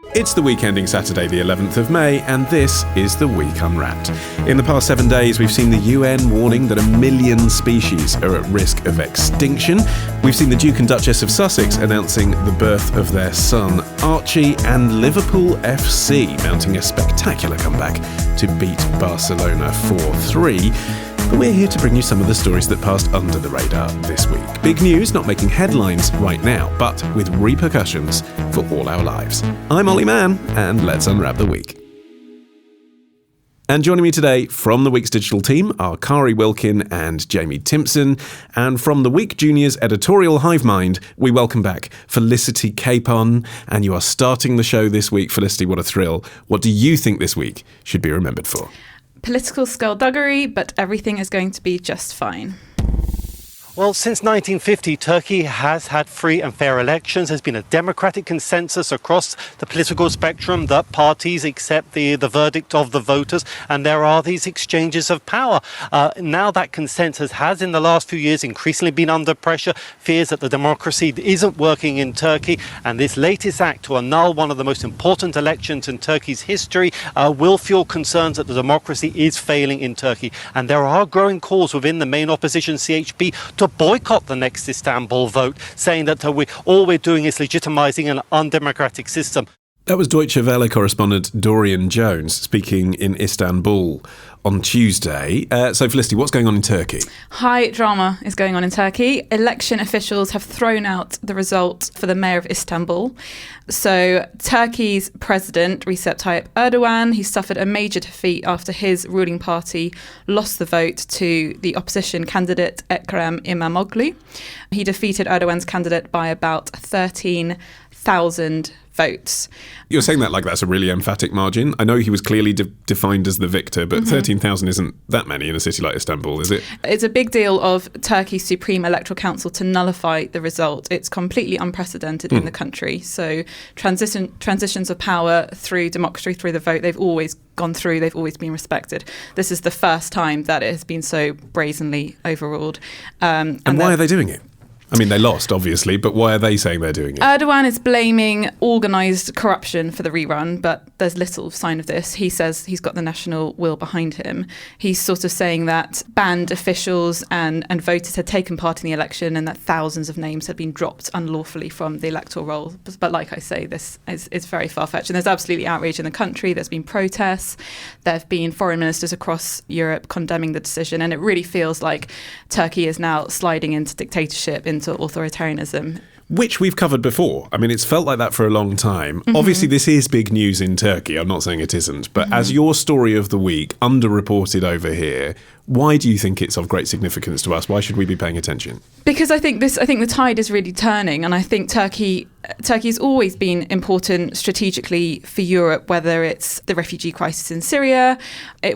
It's the week ending Saturday the 11th of May, and this is The Week Unwrapped. In the past 7 days, we've seen the UN warning that 1 million species are at risk of extinction. We've seen the Duke and Duchess of Sussex announcing the birth of their son, Archie, and Liverpool FC mounting a spectacular comeback to beat Barcelona 4-3. But we're here to bring you some of the stories that passed under the radar this week. Big news not making headlines right now, but with repercussions for all our lives. I'm Ollie Mann, and let's unwrap the week. And joining me today from the Week's digital team are Kari Wilkin and Jamie Timson. And from the Week Junior's editorial hive mind, we welcome back Felicity Capon. And you are starting the show this week. Felicity, what a thrill. What do you think this week should be remembered for? Political skullduggery, but everything is going to be just fine. Well, since 1950, Turkey has had free and fair elections. There's been a democratic consensus across the political spectrum that parties accept the verdict of the voters, and there are these exchanges of power. Now that consensus has, in the last few years, increasingly been under pressure, fears that the democracy isn't working in Turkey, and this latest act to annul one of the most important elections in Turkey's history will fuel concerns that the democracy is failing in Turkey. And there are growing calls within the main opposition, CHP, to boycott the next Istanbul vote, saying that all we're doing is legitimising an undemocratic system. That was Deutsche Welle correspondent Dorian Jones speaking in Istanbul on Tuesday. So Felicity, what's going on in Turkey? High drama is going on in Turkey. Election officials have thrown out the result for the mayor of Istanbul. So Turkey's president, Recep Tayyip Erdogan, he suffered a major defeat after his ruling party lost the vote to the opposition candidate Ekrem İmamoğlu. He defeated Erdogan's candidate by about 13,000 votes. You're saying that like that's a really emphatic margin. I know he was clearly defined as the victor, but 13,000 isn't that many in a city like Istanbul, is it? It's a big deal of Turkey's Supreme Electoral Council to nullify the result. It's completely unprecedented in the country. So transitions of power through democracy, through the vote, they've always gone through, they've always been respected. This is the first time that it has been so brazenly overruled. And why are they doing it? I mean, they lost, obviously, but why are they saying they're doing it? Erdogan is blaming organised corruption for the rerun, but there's little sign of this. He says he's got the national will behind him. He's sort of saying that banned officials and voters had taken part in the election and that thousands of names had been dropped unlawfully from the electoral roll. But like I say, this is very far-fetched. And there's absolutely outrage in the country. There's been protests. There have been foreign ministers across Europe condemning the decision. And it really feels like Turkey is now sliding into dictatorship, into authoritarianism. Which we've covered before. I mean, it's felt like that for a long time. Obviously, this is big news in Turkey. I'm not saying it isn't. But as your story of the week, underreported over here, why do you think it's of great significance to us? Why should we be paying attention? Because I think the tide is really turning, and I think Turkey's always been important strategically for Europe, whether it's the refugee crisis in Syria,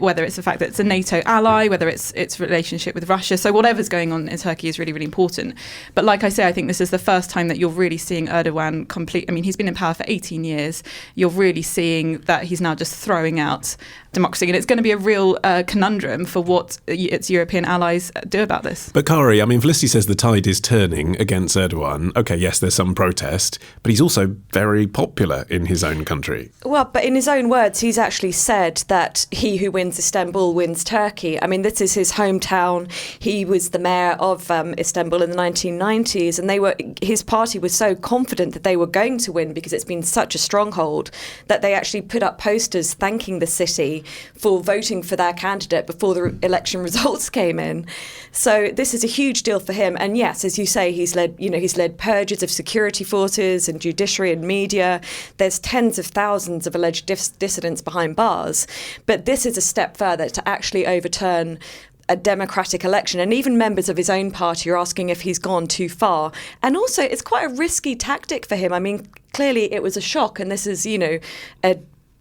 whether it's the fact that it's a NATO ally, whether it's its relationship with Russia. So whatever's going on in Turkey is really, really important. But like I say, I think this is the first time that you're really seeing Erdogan he's been in power for 18 years. You're really seeing that he's now just throwing out democracy. And it's going to be a real conundrum for what its European allies do about this. But Kari, I mean, Felicity says the tide is turning against Erdogan. OK, yes, there's some protest, but he's also very popular in his own country. Well, but in his own words, he's actually said that he who wins Istanbul wins Turkey. I mean, this is his hometown. He was the mayor of Istanbul in the 1990s, and his party was so confident that they were going to win because it's been such a stronghold that they actually put up posters thanking the city for voting for their candidate before the election results came in. So this is a huge deal for him. And yes, as you say, he's led purges of security forces and judiciary and media. There's tens of thousands of alleged dissidents behind bars. But this is a step further to actually overturn a democratic election, and even members of his own party are asking if he's gone too far. And also, it's quite a risky tactic for him. I mean, clearly it was a shock, and this is,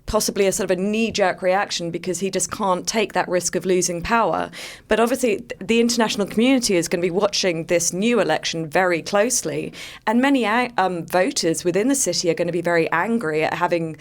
possibly a sort of a knee-jerk reaction because he just can't take that risk of losing power. But obviously, the international community is going to be watching this new election very closely, and many voters within the city are going to be very angry at having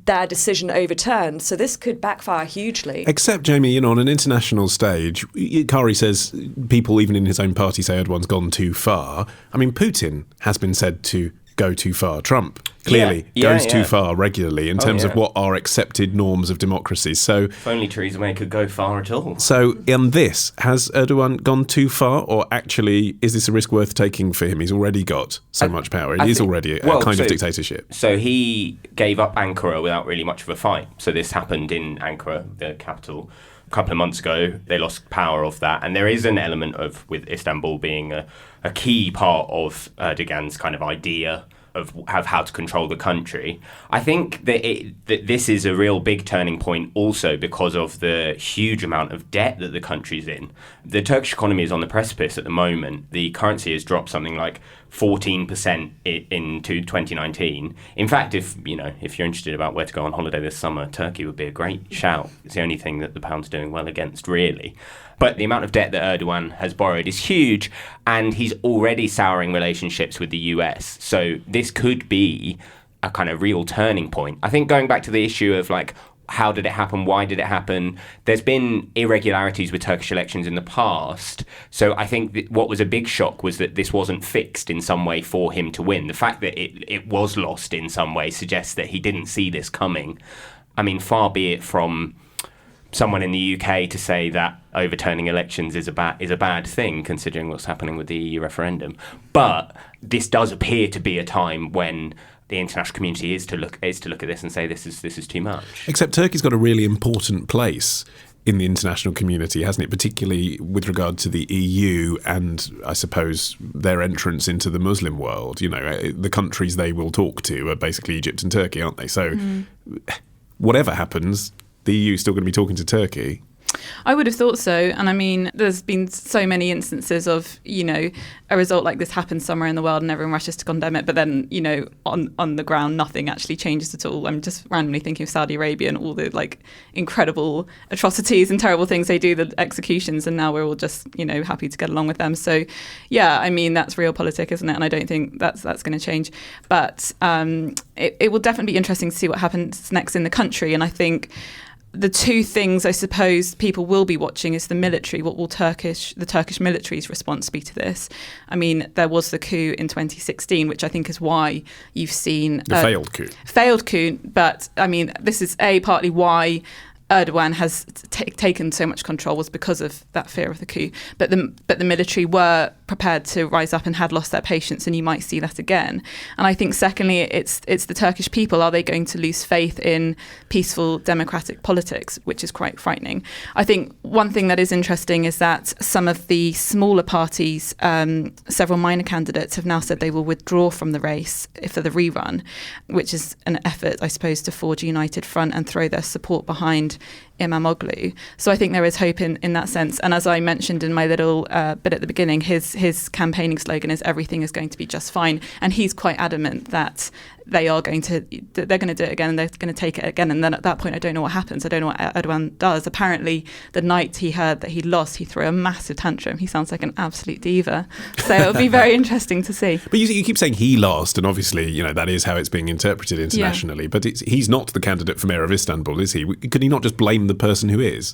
their decision overturned. So this could backfire hugely. Except, Jamie, on an international stage, Kari says people even in his own party say Erdogan's gone too far. I mean, Putin has been said to go too far. Trump clearly goes too yeah. far regularly in terms of what are accepted norms of democracy. So if only Theresa May could go far at all. So in this, has Erdogan gone too far, or actually is this a risk worth taking for him? He's already got so much power. It is already a kind of dictatorship. So he gave up Ankara without really much of a fight. So this happened in Ankara, the capital, a couple of months ago. They lost power of that. And there is an element of, with Istanbul being a key part of Erdogan's kind of idea of how to control the country. I think that this is a real big turning point also because of the huge amount of debt that the country's in. The Turkish economy is on the precipice at the moment. The currency has dropped something like 14% into 2019. In fact, if you're interested about where to go on holiday this summer, Turkey would be a great shout. It's the only thing that the pound's doing well against, really. But the amount of debt that Erdogan has borrowed is huge, and he's already souring relationships with the US. So this could be a kind of real turning point. I think going back to the issue of like, how did it happen? Why did it happen? There's been irregularities with Turkish elections in the past. So I think what was a big shock was that this wasn't fixed in some way for him to win. The fact that it was lost in some way suggests that he didn't see this coming. I mean, far be it from someone in the UK to say that overturning elections is a bad thing, considering what's happening with the EU referendum. But this does appear to be a time when the international community is to look at this and say this is too much. Except Turkey's got a really important place in the international community, hasn't it? Particularly with regard to the EU and, I suppose, their entrance into the Muslim world. You know, the countries they will talk to are basically Egypt and Turkey, aren't they? So whatever happens, the EU is still going to be talking to Turkey. I would have thought so. And I mean, there's been so many instances of, a result like this happens somewhere in the world and everyone rushes to condemn it. But then, on the ground, nothing actually changes at all. I'm just randomly thinking of Saudi Arabia and all the incredible atrocities and terrible things they do, the executions. And now we're all just, happy to get along with them. So, yeah, I mean, that's realpolitik, isn't it? And I don't think that's going to change. But it will definitely be interesting to see what happens next in the country. And I think the two things I suppose people will be watching is the military. What will the Turkish military's response be to this? I mean, there was the coup in 2016, which I think is why you've seen the failed coup. Failed coup, but I mean, this is partly why Erdogan has taken so much control was because of that fear of the coup. But the military were prepared to rise up and had lost their patience, and you might see that again. And I think secondly, it's the Turkish people. Are they going to lose faith in peaceful democratic politics, which is quite frightening. I think one thing that is interesting is that some of the smaller parties, several minor candidates, have now said they will withdraw from the race for the rerun, which is an effort, I suppose, to forge a united front and throw their support behind Imamoglu. So I think there is hope in that sense. And as I mentioned in my little bit at the beginning, his campaigning slogan is "Everything is going to be just fine," and he's quite adamant that they're going to do it again and they're going to take it again. And then at that point, I don't know what happens. I don't know what Erdogan does. Apparently, the night he heard that he lost, he threw a massive tantrum. He sounds like an absolute diva. So it'll be very interesting to see. But you keep saying he lost, and obviously, that is how it's being interpreted internationally. Yeah. But he's not the candidate for mayor of Istanbul, is he? Could he not just blame the person who is?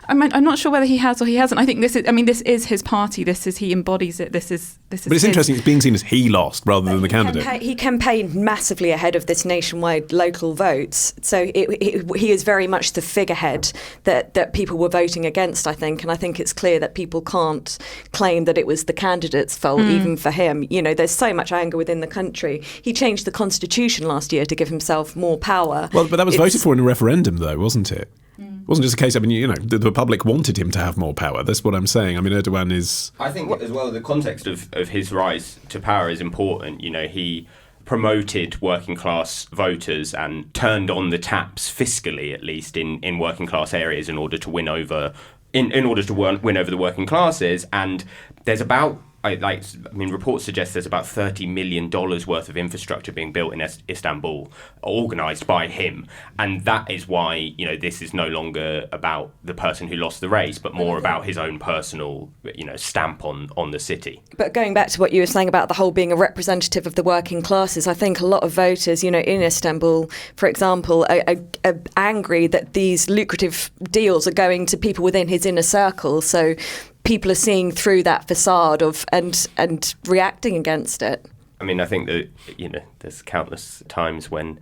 I'm not sure whether he has or he hasn't. I think this is his party. He embodies it. This is. But it's interesting. It's being seen as he lost rather than the candidate. He campaigned massively ahead of this nationwide local votes, so he is very much the figurehead that people were voting against. I think, and I think it's clear that people can't claim that it was the candidate's fault, even for him. There's so much anger within the country. He changed the constitution last year to give himself more power. Well, but that was voted for in a referendum, though, wasn't it? It wasn't just a case, the public wanted him to have more power. That's what I'm saying. I mean, Erdogan is... I think, as well, the context of his rise to power is important. He promoted working class voters and turned on the taps fiscally, at least, in working class areas in order to win over the working classes. And there's about... reports suggest there's about $30 million worth of infrastructure being built in Istanbul, organised by him. And that is why, this is no longer about the person who lost the race, but more about his own personal, stamp on the city. But going back to what you were saying about the whole being a representative of the working classes, I think a lot of voters, in Istanbul, for example, are angry that these lucrative deals are going to people within his inner circle. So people are seeing through that facade and reacting against it. I mean, I think that, there's countless times when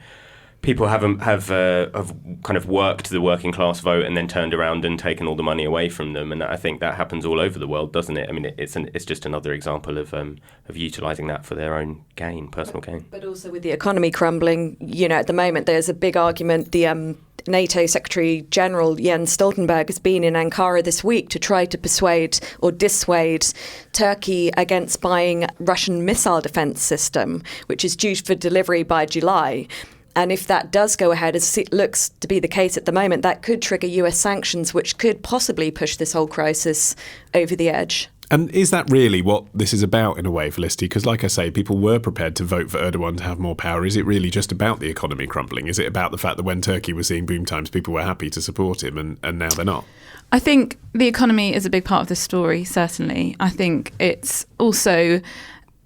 people have kind of worked the working class vote and then turned around and taken all the money away from them, and I think that happens all over the world, doesn't it? I mean, it's just another example of utilising that for their own gain, personal gain. But also with the economy crumbling, at the moment there's a big argument. The NATO Secretary General Jens Stoltenberg has been in Ankara this week to try to persuade or dissuade Turkey against buying Russian missile defence system, which is due for delivery by July. And if that does go ahead, as it looks to be the case at the moment, that could trigger US sanctions, which could possibly push this whole crisis over the edge. And is that really what this is about in a way, Felicity? Because like I say, people were prepared to vote for Erdogan to have more power. Is it really just about the economy crumbling? Is it about the fact that when Turkey was seeing boom times, people were happy to support him and now they're not? I think the economy is a big part of the story, certainly. I think it's also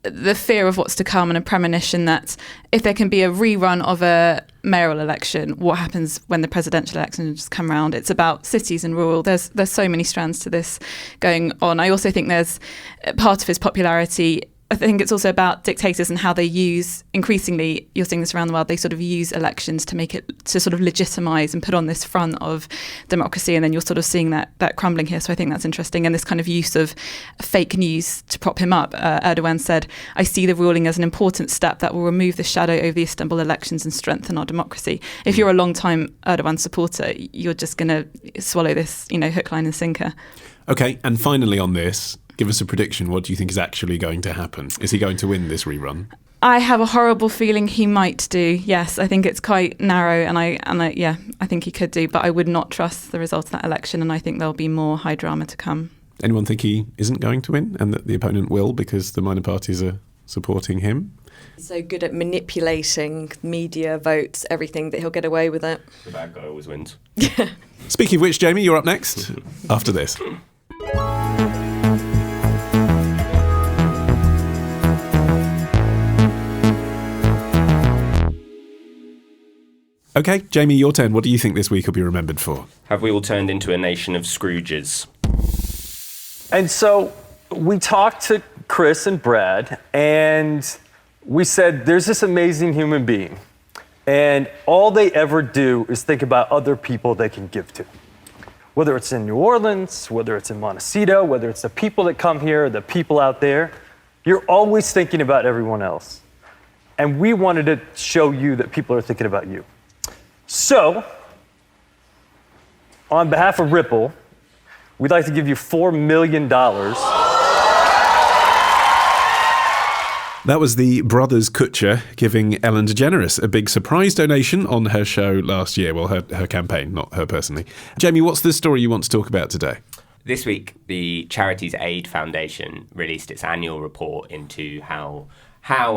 the fear of what's to come and a premonition that if there can be a rerun of a mayoral election, what happens when the presidential elections come around? It's about cities and rural. There's so many strands to this going on. I also think there's part of his popularity. I think it's also about dictators and how they use, increasingly, you're seeing this around the world, they sort of use elections to make it, to sort of legitimise and put on this front of democracy, and then you're sort of seeing that crumbling here. So I think that's interesting. And this kind of use of fake news to prop him up. Erdogan said, "I see the ruling as an important step that will remove the shadow over the Istanbul elections and strengthen our democracy." If you're a long-time Erdogan supporter, you're just going to swallow this, hook, line and sinker. OK, and finally on this, give us a prediction. What do you think is actually going to happen? Is he going to win this rerun? I have a horrible feeling he might do. Yes, I think it's quite narrow, and I think he could do, but I would not trust the result of that election, and I think there'll be more high drama to come. Anyone think he isn't going to win and that the opponent will because the minor parties are supporting him? So good at manipulating media, votes, everything, that he'll get away with it. The bad guy always wins. Speaking of which, Jamie, you're up next after this. OK, Jamie, your turn. What do you think this week will be remembered for? Have we all turned into a nation of Scrooges? And so we talked to Chris and Brad, and we said, there's this amazing human being, and all they ever do is think about other people they can give to. Whether it's in New Orleans, whether it's in Montecito, whether it's the people that come here, the people out there, you're always thinking about everyone else. And we wanted to show you that people are thinking about you. So, on behalf of Ripple, we'd like to give you $4 million. That was the brothers Kutcher giving Ellen DeGeneres a big surprise donation on her show last year. Well, her campaign, not her personally. Jamie, what's the story you want to talk about today? This week, the Charities Aid Foundation released its annual report into how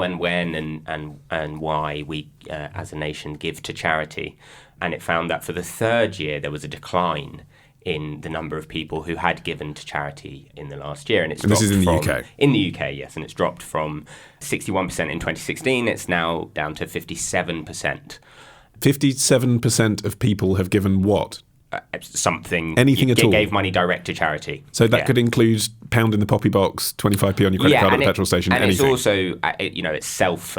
and when and why we as a nation give to charity. And it found that for the third year, there was a decline in the number of people who had given to charity in the last year. And this is in the UK? In the UK, yes. And it's dropped from 61% in 2016. It's now down to 57%. 57% of people have given what? Something. Anything at all? Gave money direct to charity. So that could include pound in the poppy box, 25p on your credit card at the petrol station, and anything. And it's also, it's self,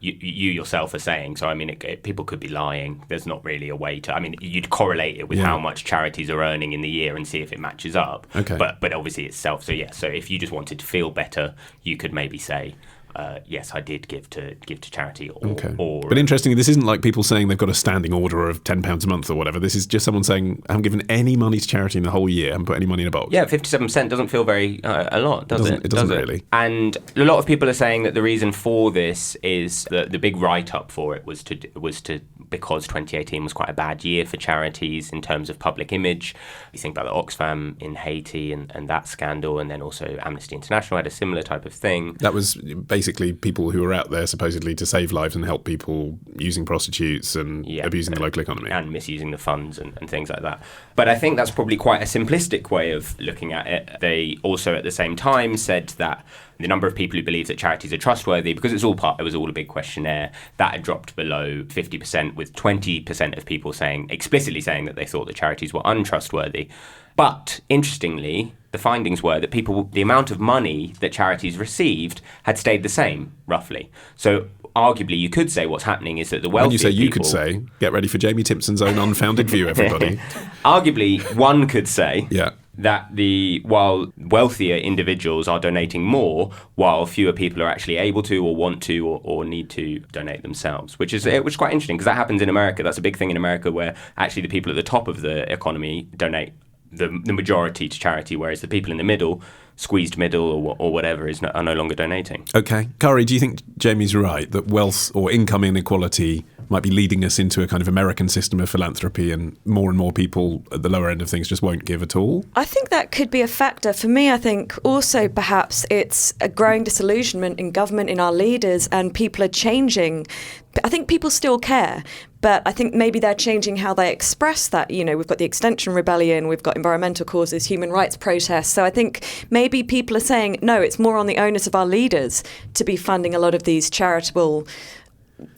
you yourself are saying, so I mean, people could be lying. There's not really a way to, I mean, you'd correlate it with how much charities are earning in the year and see if it matches up. Okay. But obviously it's self, so so if you just wanted to feel better, you could maybe say, yes, I did give to charity. But interestingly, this isn't like people saying they've got a standing order of £10 a month or whatever. This is just someone saying, I haven't given any money to charity in the whole year. I haven't put any money in a box. Yeah, 57% doesn't feel very a lot, does it? It doesn't really. And a lot of people are saying that the reason for this is that the big write-up for it was to because 2018 was quite a bad year for charities in terms of public image. You think about the Oxfam in Haiti and that scandal, and then also Amnesty International had a similar type of thing. That was basically people who were out there supposedly to save lives and help people using prostitutes and abusing the local economy. And misusing the funds and things like that. But I think that's probably quite a simplistic way of looking at it. They also at the same time said that The number of people who believe that charities are trustworthy, because it was all a big questionnaire, that had dropped below 50%, with 20% of people explicitly saying that they thought that charities were untrustworthy. But interestingly, the findings were that the amount of money that charities received had stayed the same, roughly. So arguably, you could say what's happening is that the wealthy When you say you could say, get ready for Jamie Timpson's own unfounded view, everybody. Arguably, one could say yeah. that while wealthier individuals are donating more, while fewer people are actually able to or want to or need to donate themselves, which is quite interesting, because that happens in America. That's a big thing in America, where actually the people at the top of the economy donate the majority to charity, whereas the people in the middle, squeezed middle or whatever, are no longer donating. Okay. Kari, do you think Jamie's right that wealth or income inequality might be leading us into a kind of American system of philanthropy, and more people at the lower end of things just won't give at all? I think that could be a factor. For me, I think also perhaps it's a growing disillusionment in government, in our leaders, and people are changing. I think people still care, but I think maybe they're changing how they express that. You know, we've got the Extinction Rebellion, we've got environmental causes, human rights protests. So I think maybe people are saying, no, it's more on the onus of our leaders to be funding a lot of these charitable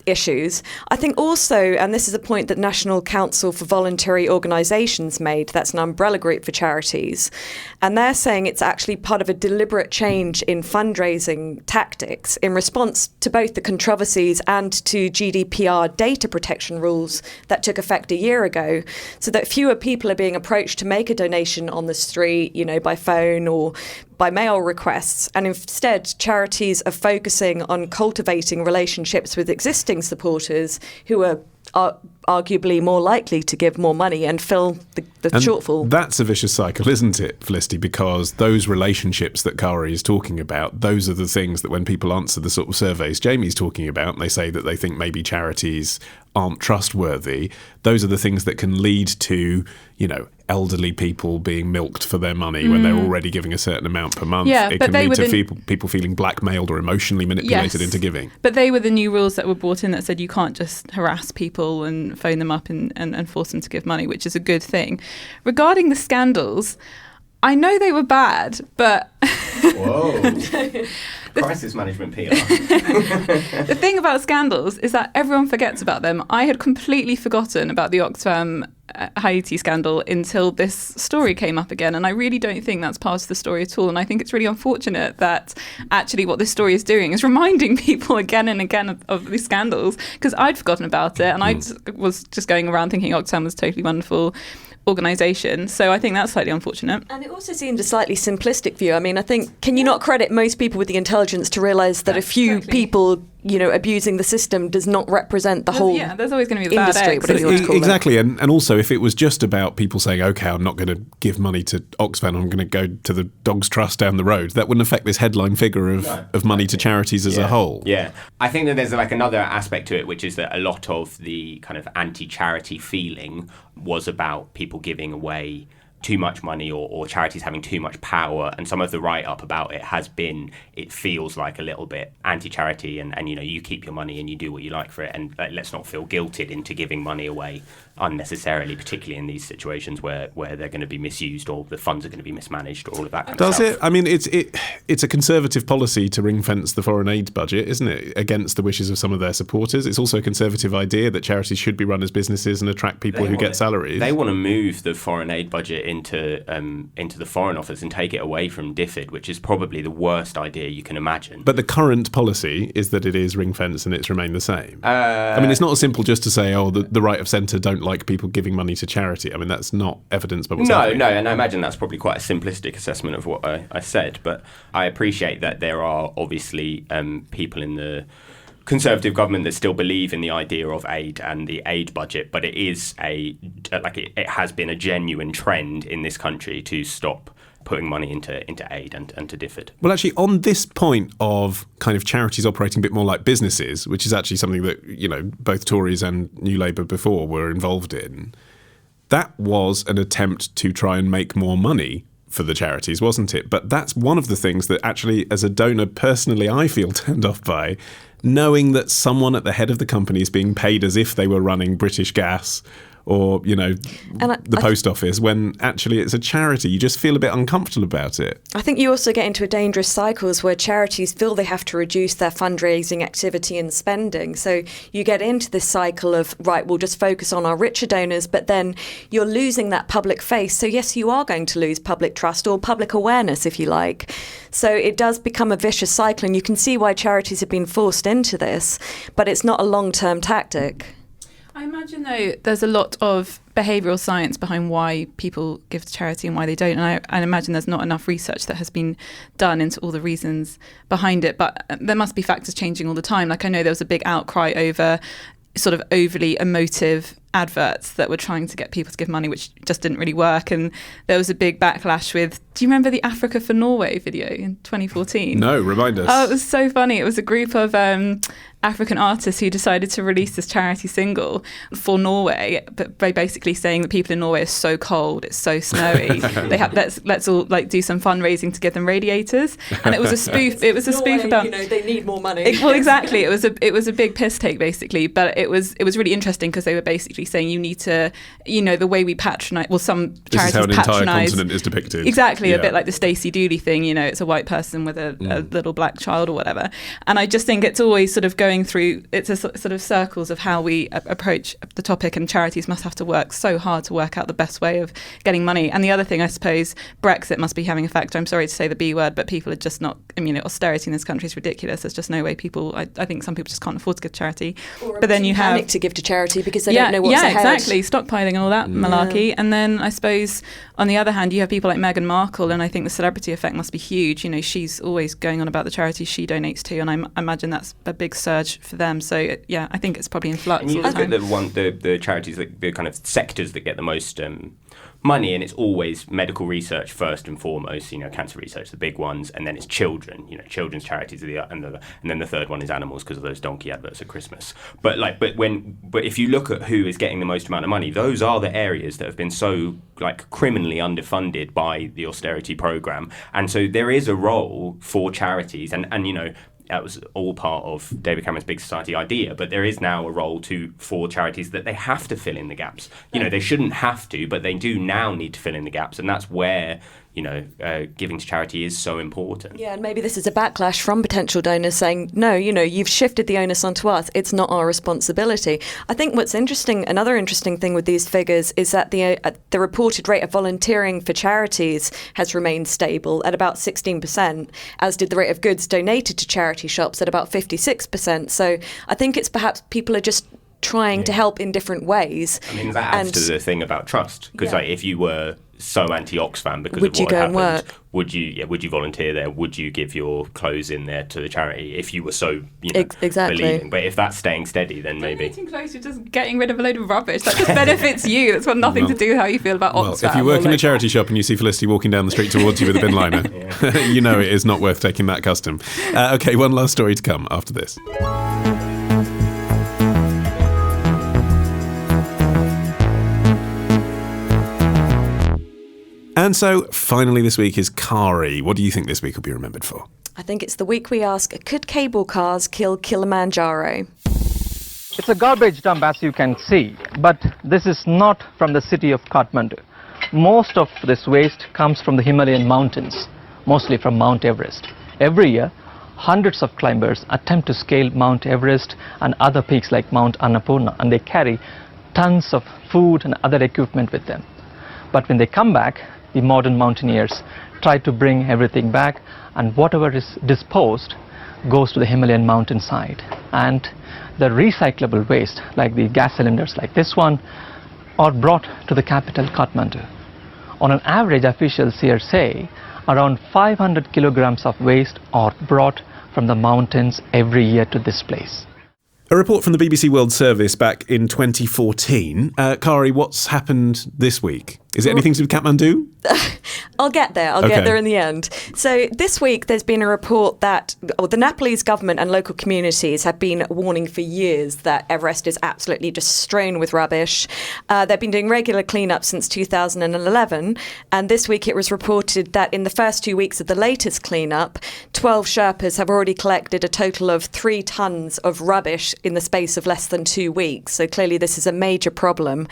issues. I think also, and this is a point that National Council for Voluntary Organisations made, that's an umbrella group for charities, and they're saying it's actually part of a deliberate change in fundraising tactics in response to both the controversies and to GDPR data protection rules that took effect a year ago, so that fewer people are being approached to make a donation on the street, you know, by phone or by mail requests, and instead charities are focusing on cultivating relationships with existing supporters who are arguably more likely to give more money and fill the shortfall. That's a vicious cycle, isn't it, Felicity? Because those relationships that Kari is talking about, those are the things that when people answer the sort of surveys Jamie's talking about, and they say that they think maybe charities aren't trustworthy, those are the things that can lead to, you know, elderly people being milked for their money when they're already giving a certain amount per month. Yeah, it but can lead to people feeling blackmailed or emotionally manipulated into giving. But they were the new rules that were brought in that said you can't just harass people and phone them up and force them to give money, which is a good thing. Regarding the scandals, I know they were bad, but... Whoa. Crisis management PR. The thing about scandals is that everyone forgets about them. I had completely forgotten about the Oxfam Haiti scandal until this story came up again, and I really don't think that's part of the story at all. And I think it's really unfortunate that actually what this story is doing is reminding people again and again of these scandals, because I'd forgotten about it, and I was just going around thinking Oxfam was a totally wonderful organisation. So I think that's slightly unfortunate. And it also seemed a slightly simplistic view. I mean, I think, can you not credit most people with the intelligence to realise that a few people, you know, abusing the system does not represent the whole there's always going to be the industry, bad eggs. whatever you want to call Exactly. And also, if it was just about people saying, OK, I'm not going to give money to Oxfam, I'm going to go to the Dogs Trust down the road, that wouldn't affect this headline figure of money to charities as a whole. Yeah. I think that there's like another aspect to it, which is that a lot of the kind of anti-charity feeling was about people giving away too much money or charities having too much power, and some of the write-up about it has been, it feels like a little bit anti-charity and you know, you keep your money and you do what you like for it, and let's not feel guilted into giving money away unnecessarily, particularly in these situations where they're going to be misused or the funds are going to be mismanaged or all of that kind of stuff. Does it? I mean, it's a conservative policy to ring-fence the foreign aid budget, isn't it, against the wishes of some of their supporters. It's also a conservative idea that charities should be run as businesses and attract people who get salaries. They want to move the foreign aid budget into the Foreign Office and take it away from DFID, which is probably the worst idea you can imagine. But the current policy is that it is ring-fenced and it's remained the same. I mean, it's not as simple just to say, the right of centre don't like people giving money to charity. I mean, that's not evidence by what's happening. No, and I imagine that's probably quite a simplistic assessment of what I said, but I appreciate that there are obviously people in the Conservative government that still believe in the idea of aid and the aid budget, but it is it has been a genuine trend in this country to stop putting money into aid and to DFID. Well, actually, on this point of kind of charities operating a bit more like businesses, which is actually something that, you know, both Tories and New Labour before were involved in, that was an attempt to try and make more money for the charities, wasn't it? But that's one of the things that actually, as a donor, personally, I feel turned off by, knowing that someone at the head of the company is being paid as if they were running British Gas or, the post office, when actually it's a charity. You just feel a bit uncomfortable about it. I think you also get into a dangerous cycles where charities feel they have to reduce their fundraising activity and spending. So you get into this cycle of, right, we'll just focus on our richer donors, but then you're losing that public face. So yes, you are going to lose public trust or public awareness, if you like. So it does become a vicious cycle, and you can see why charities have been forced into this, but it's not a long-term tactic. I imagine, though, there's a lot of behavioural science behind why people give to charity and why they don't. And I imagine there's not enough research that has been done into all the reasons behind it. But there must be factors changing all the time. Like, I know there was a big outcry over sort of overly emotive adverts that were trying to get people to give money, which just didn't really work. And there was a big backlash with, do you remember the Africa for Norway video in 2014? No, remind us. Oh, it was so funny. It was a group of African artists who decided to release this charity single for Norway, but by basically saying that people in Norway are so cold, it's so snowy. They have let's all like do some fundraising to give them radiators. And it was a spoof. It was a spoof about, they need more money. Well, exactly. It was a big piss take basically, but it was really interesting because they were basically saying you need to, the way we patronise. Well, some charities patronise. This is how an entire continent is depicted. Exactly, a bit like the Stacey Dooley thing. It's a white person with a little black child or whatever. And I just think it's always sort of going through, it's a sort of circles of how we approach the topic, and charities must have to work so hard to work out the best way of getting money. And the other thing, I suppose, Brexit must be having a factor. I'm sorry to say the B word, but people are just not, austerity in this country is ridiculous. There's just no way I think some people just can't afford to give charity. But then you have to give to charity because they don't know what's ahead. Yeah, exactly. Stockpiling and all that malarkey. Yeah. And then I suppose on the other hand, you have people like Meghan Markle, and I think the celebrity effect must be huge. She's always going on about the charities she donates to, and I imagine that's a big surge for them. So yeah, I think it's probably in flux. And you look at the charities, the kind of sectors that get the most money, and it's always medical research first and foremost. Cancer research, the big ones, and then it's children. Children's charities are and then the third one is animals because of those donkey adverts at Christmas. But if you look at who is getting the most amount of money, those are the areas that have been so criminally underfunded by the austerity program, and so there is a role for charities, and that was all part of David Cameron's Big Society idea, but there is now a role for charities that they have to fill in the gaps. They shouldn't have to, but they do now need to fill in the gaps, and that's where giving to charity is so important. Yeah, and maybe this is a backlash from potential donors saying, no, you've shifted the onus onto us. It's not our responsibility. I think what's interesting, another interesting thing with these figures is that the reported rate of volunteering for charities has remained stable at about 16%, as did the rate of goods donated to charity shops at about 56%. So I think it's perhaps people are just trying to help in different ways. I mean, that adds to the thing about trust, because if you were so anti-Oxfam because would of what you go happened, and work? would you volunteer there? Would you give your clothes in there to the charity if you were so exactly believing? But if that's staying steady, then maybe donating clothes, you're just getting rid of a load of rubbish that just benefits you. That's got nothing to do with how you feel about Oxfam. If you work in a charity shop and you see Felicity walking down the street towards you with a bin liner, it is not worth taking that custom. Okay, one last story to come after this. And so, finally this week is Kari. What do you think this week will be remembered for? I think it's the week we ask, could cable cars kill Kilimanjaro? It's a garbage dump, as you can see, but this is not from the city of Kathmandu. Most of this waste comes from the Himalayan mountains, mostly from Mount Everest. Every year, hundreds of climbers attempt to scale Mount Everest and other peaks like Mount Annapurna, and they carry tons of food and other equipment with them. But when they come back, the modern mountaineers try to bring everything back, and whatever is disposed goes to the Himalayan mountainside. And the recyclable waste, like the gas cylinders like this one, are brought to the capital, Kathmandu. On an average, officials here say around 500 kilograms of waste are brought from the mountains every year to this place. A report from the BBC World Service back in 2014. Kari, what's happened this week? Is it anything to do with Kathmandu? I'll get there. I'll get there in the end. So this week there's been a report that the Nepalese government and local communities have been warning for years that Everest is absolutely just strewn with rubbish. They've been doing regular cleanup since 2011, and this week it was reported that in the first 2 weeks of the latest cleanup, 12 Sherpas have already collected a total of 3 tons of rubbish in the space of less than 2 weeks. So clearly this is a major problem.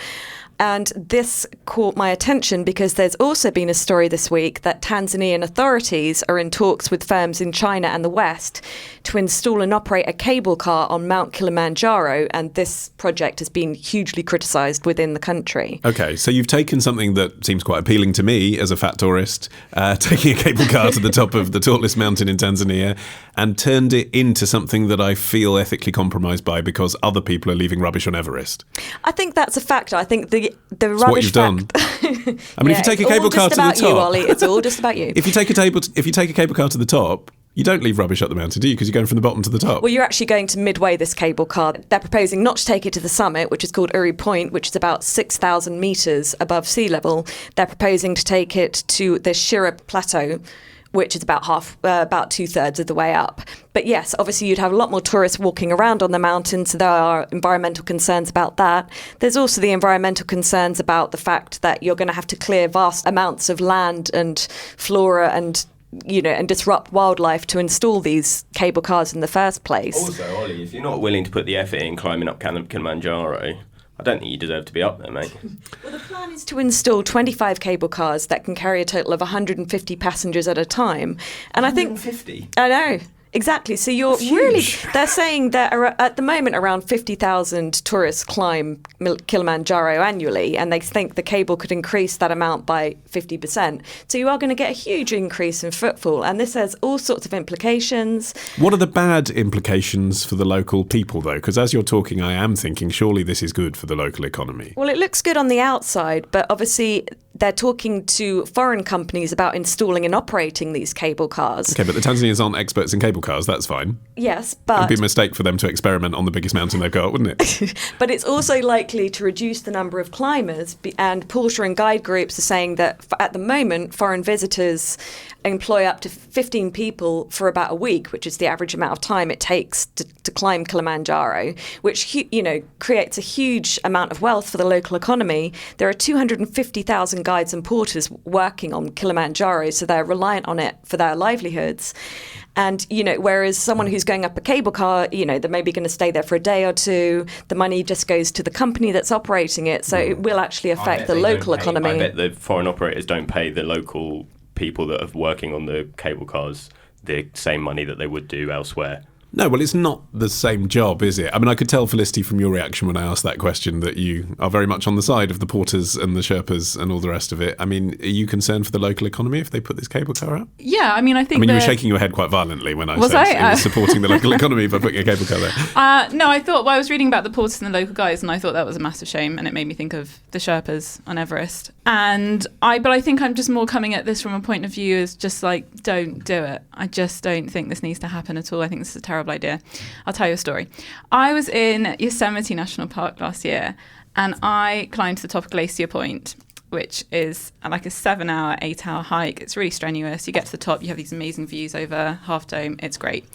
And this caught my attention because there's also been a story this week that Tanzanian authorities are in talks with firms in China and the West to install and operate a cable car on Mount Kilimanjaro. And this project has been hugely criticised within the country. Okay, so you've taken something that seems quite appealing to me as a fat tourist, taking a cable car to the top of the tallest mountain in Tanzania, and turned it into something that I feel ethically compromised by because other people are leaving rubbish on Everest. I think that's a factor. I think the It's rubbish what you've done. I mean, if you take a cable car to the top, it's all just about you, Ollie. It's all just about you. If you take a cable car to the top, you don't leave rubbish up the mountain, do you? Because you're going from the bottom to the top. Well, you're actually going to midway this cable car. They're proposing not to take it to the summit, which is called Uri Point, which is about 6,000 metres above sea level. They're proposing to take it to the Shira Plateau, which is about 2/3 of the way up. But yes, obviously you'd have a lot more tourists walking around on the mountain, so there are environmental concerns about that. There's also the environmental concerns about the fact that you're going to have to clear vast amounts of land and flora and disrupt wildlife to install these cable cars in the first place. Also, Ollie, if you're not willing to put the effort in climbing up Kilimanjaro, I don't think you deserve to be up there, mate. Well, the plan is to install 25 cable cars that can carry a total of 150 passengers at a time. And 150? I know. Exactly. So you're really, they're saying that at the moment around 50,000 tourists climb Kilimanjaro annually, and they think the cable could increase that amount by 50%. So you are going to get a huge increase in footfall, and this has all sorts of implications. What are the bad implications for the local people, though? Because as you're talking, I am thinking surely this is good for the local economy. Well, it looks good on the outside, but obviously they're talking to foreign companies about installing and operating these cable cars. Okay, but the Tanzanians aren't experts in cable cars, that's fine. Yes, but It would be a mistake for them to experiment on the biggest mountain they've got, wouldn't it? But it's also likely to reduce the number of climbers, and Porter and guide groups are saying that at the moment foreign visitors employ up to 15 people for about a week, which is the average amount of time it takes to climb Kilimanjaro, which creates a huge amount of wealth for the local economy. There are 250,000 guides and porters working on Kilimanjaro, so they're reliant on it for their livelihoods. And, whereas someone who's going up a cable car, they're maybe going to stay there for a day or two. The money just goes to the company that's operating it. So it will actually affect the local economy. I bet the foreign operators don't pay the local people that are working on the cable cars the same money that they would do elsewhere. No, well, it's not the same job, is it? I mean, I could tell, Felicity, from your reaction when I asked that question that you are very much on the side of the porters and the Sherpas and all the rest of it. I mean, are you concerned for the local economy if they put this cable car up? Yeah, I mean, I think you were shaking your head quite violently when I said it was supporting the local economy by putting a cable car there. No, I was reading about the porters and the local guys, and I thought that was a massive shame, and it made me think of the Sherpas on Everest. But I think I'm just more coming at this from a point of view as just like, don't do it. I just don't think this needs to happen at all. I think this is a terrible idea. I'll tell you a story. I was in Yosemite National Park last year, and I climbed to the top of Glacier Point, which is like a 7-hour, 8-hour hike. It's really strenuous. You get to the top, you have these amazing views over Half Dome. It's great.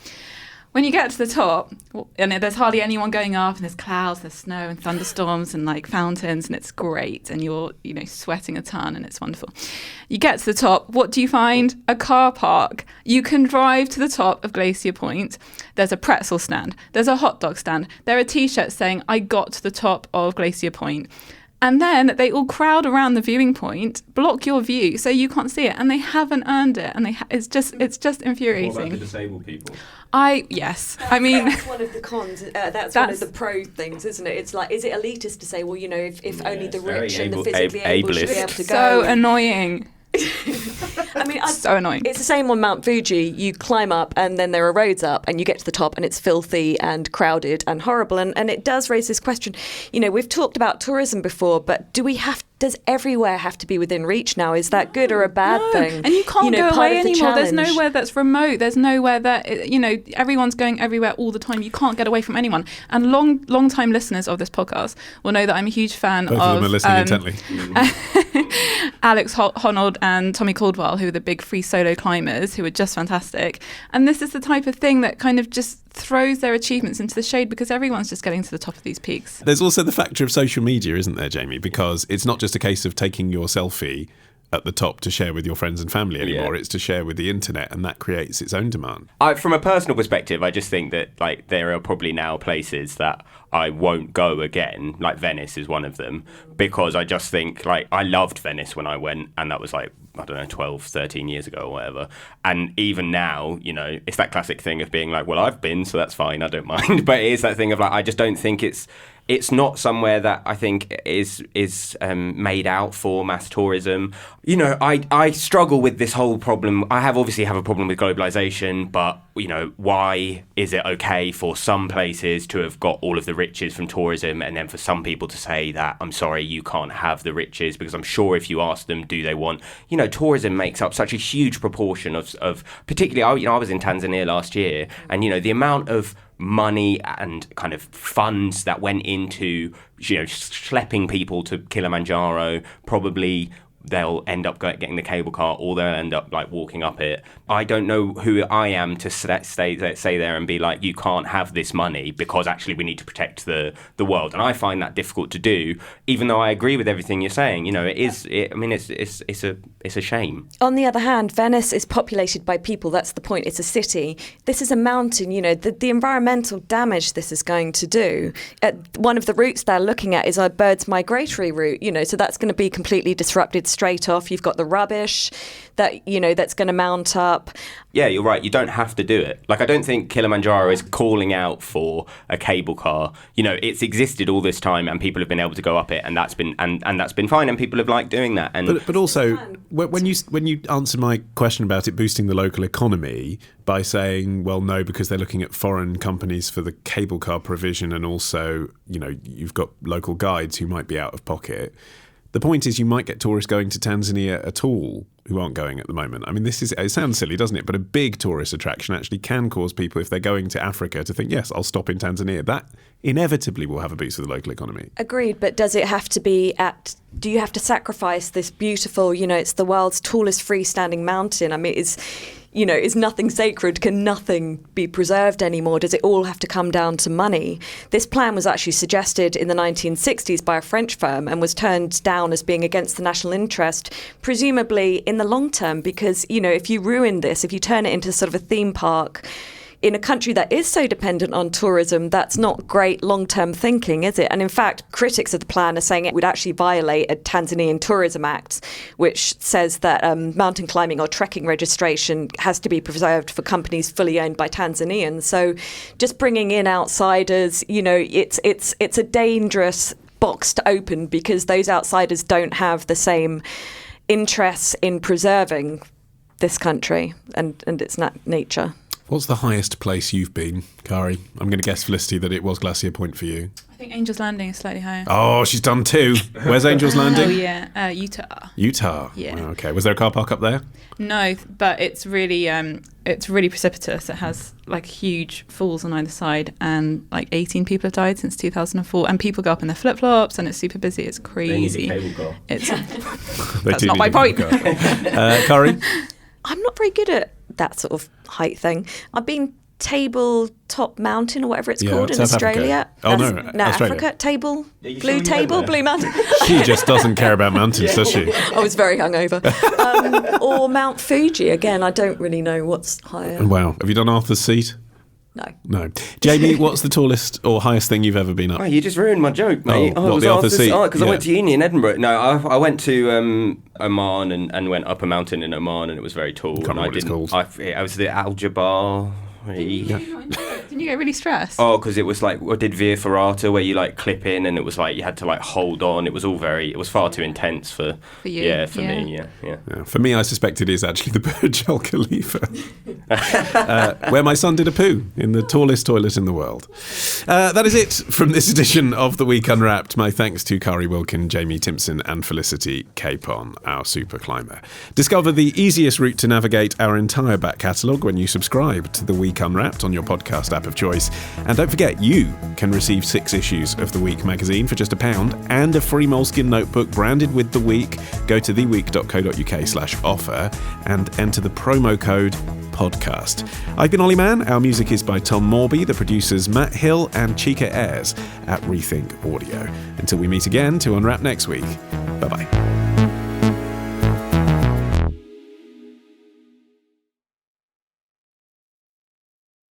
When you get to the top, and there's hardly anyone going up, and there's clouds, there's snow and thunderstorms and like fountains, and it's great, and you're sweating a ton, and it's wonderful. You get to the top, what do you find? A car park. You can drive to the top of Glacier Point. There's a pretzel stand. There's a hot dog stand. There are T-shirts saying, "I got to the top of Glacier Point." And then they all crowd around the viewing point, block your view so you can't see it, and they haven't earned it, and it's just infuriating. What about the disabled people? Yes. I mean, that's one of the cons. That's one of the pro things, isn't it? It's like, is it elitist to say, well, if only the rich and the physically able should be able to go? So annoying. I mean, so annoying. It's the same on Mount Fuji. You climb up, and then there are roads up, and you get to the top, and it's filthy and crowded and horrible. And it does raise this question. We've talked about tourism before, but does everywhere have to be within reach now? Is that good or a bad thing? And you can't go away anymore. There's nowhere that's remote. There's nowhere that, everyone's going everywhere all the time. You can't get away from anyone. And long time listeners of this podcast will know that I'm a huge fan Both of them are listening intently. Alex Honnold and Tommy Caldwell, who are the big free solo climbers, who are just fantastic. And this is the type of thing that kind of just throws their achievements into the shade because everyone's just getting to the top of these peaks. There's also the factor of social media, isn't there, Jamie? Because it's not just a case of taking your selfie at the top to share with your friends and family anymore. It's to share with the internet, and that creates its own demand. From a personal perspective, I just think that like there are probably now places that I won't go again, like Venice is one of them, because I just think like I loved Venice when I went, and that was like, I don't know, 12, 13 years ago or whatever. And even now, you know, it's that classic thing of being like, well, I've been, so that's fine, I don't mind. But it is that thing of like, I just don't think it's not somewhere that I think is made out for mass tourism. You know, I struggle with this whole problem. I obviously have a problem with globalization, but, you know, why is it okay for some places to have got all of the riches from tourism and then for some people to say that, I'm sorry, you can't have the riches? Because I'm sure if you ask them, do they want, you know, tourism makes up such a huge proportion of particularly, I was in Tanzania last year, and, you know, the amount of money and kind of funds that went into, you know, schlepping people to Kilimanjaro. Probably they'll end up getting the cable car, or they'll end up like walking up it. I don't know who I am to say there and be like, you can't have this money because actually we need to protect the world. And I find that difficult to do, even though I agree with everything you're saying. You know, it's a shame. On the other hand, Venice is populated by people. That's the point. It's a city. This is a mountain. You know, the environmental damage this is going to do. One of the routes they're looking at is a bird's migratory route. You know, so that's going to be completely disrupted straight off. You've got the rubbish that, you know, that's going to mount up. Yeah, you're right. You don't have to do it. Like, I don't think Kilimanjaro is calling out for a cable car. You know, it's existed all this time, and people have been able to go up it, and that's been and that's been fine, and people have liked doing that. And but also, when you answer my question about it boosting the local economy by saying, well, no, because they're looking at foreign companies for the cable car provision, and also, you know, you've got local guides who might be out of pocket. The point is, you might get tourists going to Tanzania at all who aren't going at the moment. I mean, it sounds silly, doesn't it? But a big tourist attraction actually can cause people, if they're going to Africa, to think, yes, I'll stop in Tanzania. That inevitably will have a boost for the local economy. Agreed, but does it have to be do you have to sacrifice this beautiful, you know, it's the world's tallest freestanding mountain? I mean, is nothing sacred? Can nothing be preserved anymore? Does it all have to come down to money? This plan was actually suggested in the 1960s by a French firm and was turned down as being against the national interest, presumably in the long term, because, you know, if you ruin this, if you turn it into sort of a theme park, in a country that is so dependent on tourism, that's not great long-term thinking, is it? And in fact, critics of the plan are saying it would actually violate a Tanzanian Tourism Act, which says that mountain climbing or trekking registration has to be preserved for companies fully owned by Tanzanians. So just bringing in outsiders, you know, it's a dangerous box to open, because those outsiders don't have the same interests in preserving this country and its nature. What's the highest place you've been, Kari? I'm going to guess, Felicity, that it was Glacier Point for you. I think Angel's Landing is slightly higher. Oh, she's done two. Where's Angel's Landing? Oh, yeah, Utah. Utah? Yeah. Wow, okay. Was there a car park up there? No, but it's really precipitous. It has like huge falls on either side, and like 18 people have died since 2004. And people go up in their flip-flops, and it's super busy. It's crazy. They need a cable car. That's not my point. Kari? I'm not very good at that sort of height thing. I've been Tabletop Mountain or whatever it's called in South Australia. Africa. No, Australia. Africa. Blue Mountain. She just doesn't care about mountains, does she? I was very hungover. Or Mount Fuji. Again, I don't really know what's higher. Wow. Have you done Arthur's Seat? No. Jamie, what's the tallest or highest thing you've ever been up? Oh, you just ruined my joke, mate. What, the Arthur's Seat? Because I went to uni in Edinburgh. No, I went to Oman and went up a mountain in Oman, and it was very tall. Can't remember what it's called. I was the Al Jabbar. Yeah. Didn't you get really stressed? Oh, because it was like, I did Via Ferrata, where you like clip in, and it was like you had to like hold on. It was it was far too intense for you. Yeah, for me. For me, I suspect it is actually the Burj Al Khalifa, where my son did a poo in the tallest toilet in the world. That is it from this edition of The Week Unwrapped. My thanks to Kari Wilkin, Jamie Timson and Felicity Capon, our super climber. Discover the easiest route to navigate our entire back catalogue when you subscribe to The Week Unwrapped on your podcast app app of choice. And don't forget, you can receive 6 issues of The Week magazine for just £1 and a free Moleskine notebook branded with The Week. Go to theweek.co.uk/offer and enter the promo code podcast. I've been Ollie Mann. Our music is by Tom Morby, the producers Matt Hill and Chica Ayres at Rethink Audio. Until we meet again to unwrap next week. Bye-bye.